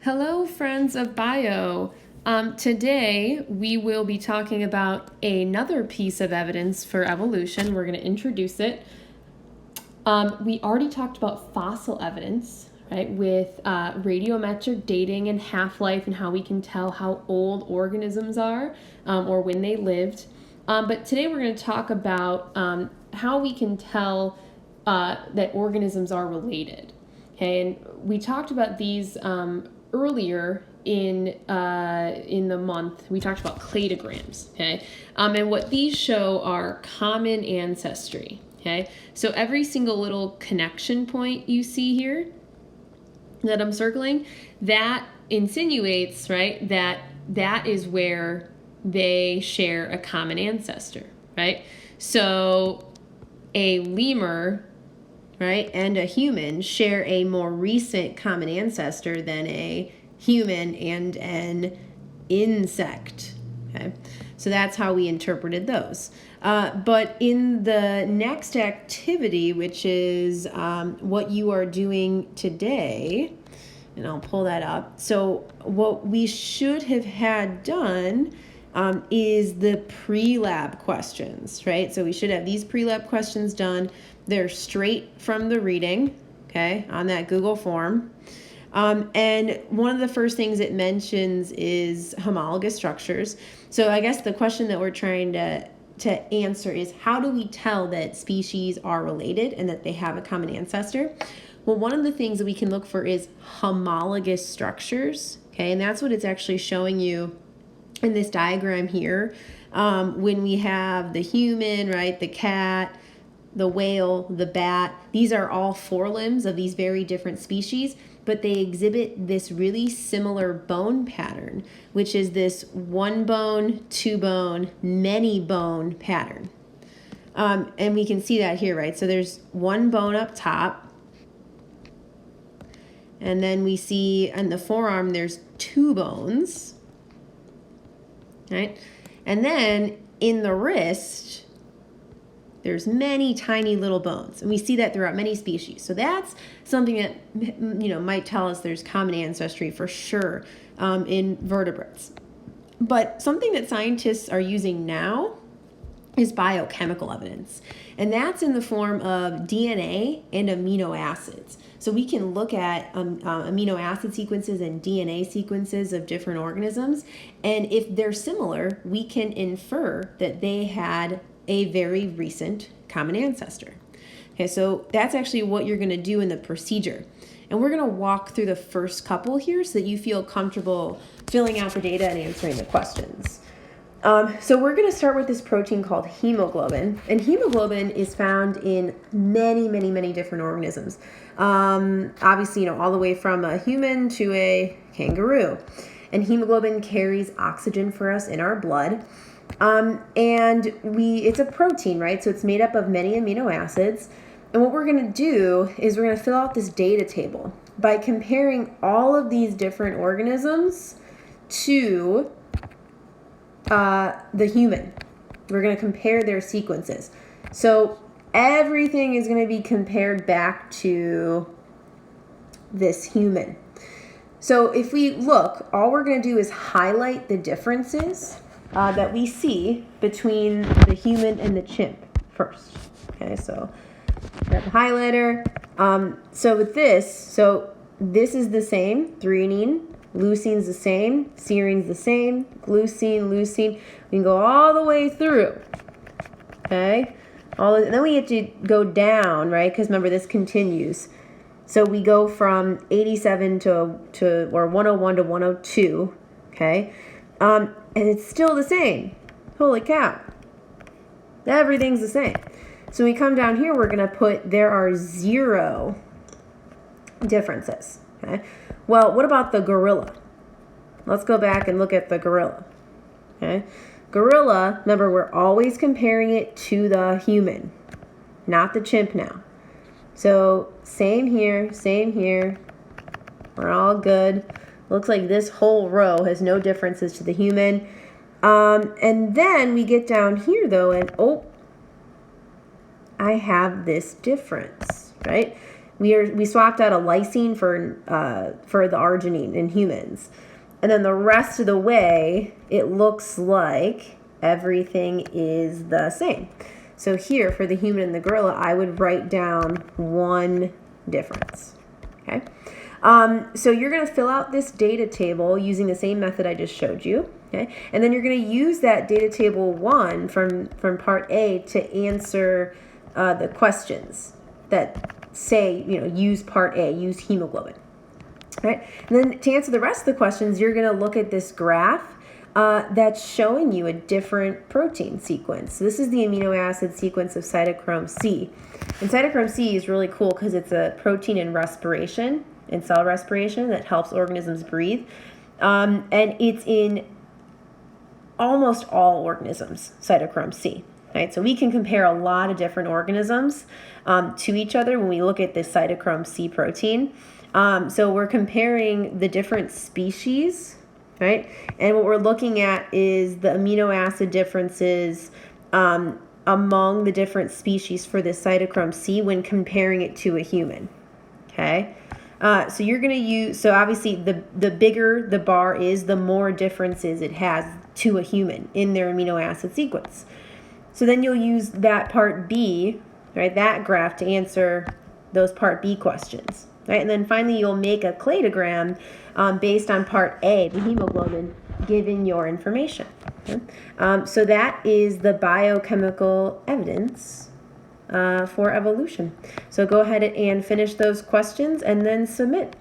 Hello, friends of bio. Today we will be talking about another piece of evidence for evolution. We're going to introduce it. We already talked about fossil evidence, right, with radiometric dating and half-life and how we can tell how old organisms are or when they lived. But today we're going to talk about how we can tell that organisms are related. Okay, and we talked about these earlier in the month. We talked about cladograms. Okay, and what these show are common ancestry. Okay, so every single little connection point you see here that I'm circling, that insinuates, right, that is where they share a common ancestor, right? So a lemur, right, and a human share a more recent common ancestor than a human and an insect. Okay, so that's how we interpreted those. But in the next activity, which is what you are doing today, and I'll pull that up. So what we should have had done is the pre-lab questions, right? So we should have these pre-lab questions done. They're straight from the reading, okay, on that Google form. And one of the first things it mentions is homologous structures. So I guess the question that we're trying to answer is, how do we tell that species are related and that they have a common ancestor? Well, one of the things that we can look for is homologous structures, okay, and that's what it's actually showing you in this diagram here. When we have the human, right, the cat, the whale, the bat, these are all forelimbs of these very different species, but they exhibit this really similar bone pattern, which is this one bone, two bone, many bone pattern. And we can see that here, right? So there's one bone up top, and then we see on the forearm there's two bones, right? And then in the wrist, there's many tiny little bones, and we see that throughout many species. So that's something that, you know, might tell us there's common ancestry for sure in vertebrates. But something that scientists are using now is biochemical evidence, and that's in the form of DNA and amino acids. So we can look at amino acid sequences and DNA sequences of different organisms, and if they're similar, we can infer that they had a very recent common ancestor. Okay, so that's actually what you're going to do in the procedure. And we're going to walk through the first couple here so that you feel comfortable filling out the data and answering the questions. So we're going to start with this protein called hemoglobin. And hemoglobin is found in many, many, many different organisms. Obviously, you know, all the way from a human to a kangaroo. And hemoglobin carries oxygen for us in our blood. And it's a protein, right? So it's made up of many amino acids. And what we're going to do is we're going to fill out this data table by comparing all of these different organisms to the human. We're going to compare their sequences. So everything is going to be compared back to this human. So if we look, all we're going to do is highlight the differences that we see between the human and the chimp first. Okay, so got the highlighter. So with this is the same, threonine, leucine's the same, serines the same, glucine, leucine. We can go all the way through. Okay, and then we have to go down, right? Because remember, this continues. So we go from 87 or 101 to 102. Okay. And it's still the same. Holy cow. Everything's the same. So we come down here, we're going to put there are 0 differences. Okay. Well, what about the gorilla? Let's go back and look at the gorilla. Okay. Gorilla, remember, we're always comparing it to the human, not the chimp now. So same here, same here. We're all good. Looks like this whole row has no differences to the human. And then we get down here, though, and I have this difference, right? we swapped out a lysine for the arginine in humans. And then the rest of the way, it looks like everything is the same. So here, for the human and the gorilla, I would write down one difference. Okay. So you're going to fill out this data table using the same method I just showed you. Okay. And then you're going to use that data table 1 from part A to answer the questions that say, use part A, use hemoglobin. Right? And then to answer the rest of the questions, you're going to look at this graph that's showing you a different protein sequence. So this is the amino acid sequence of cytochrome C. And cytochrome C is really cool because it's a protein in respiration, in cell respiration, that helps organisms breathe. And it's in almost all organisms, cytochrome C. Right? So we can compare a lot of different organisms to each other when we look at this cytochrome C protein. So we're comparing the different species, right? And what we're looking at is the amino acid differences among the different species for this cytochrome C when comparing it to a human, okay? So you're going to use, so obviously the bigger the bar is, the more differences it has to a human in their amino acid sequence. So then you'll use that part B, right, that graph to answer those part B questions. Right? And then finally, you'll make a cladogram based on part A, the hemoglobin, given your information. Okay? So that is the biochemical evidence for evolution. So go ahead and finish those questions and then submit.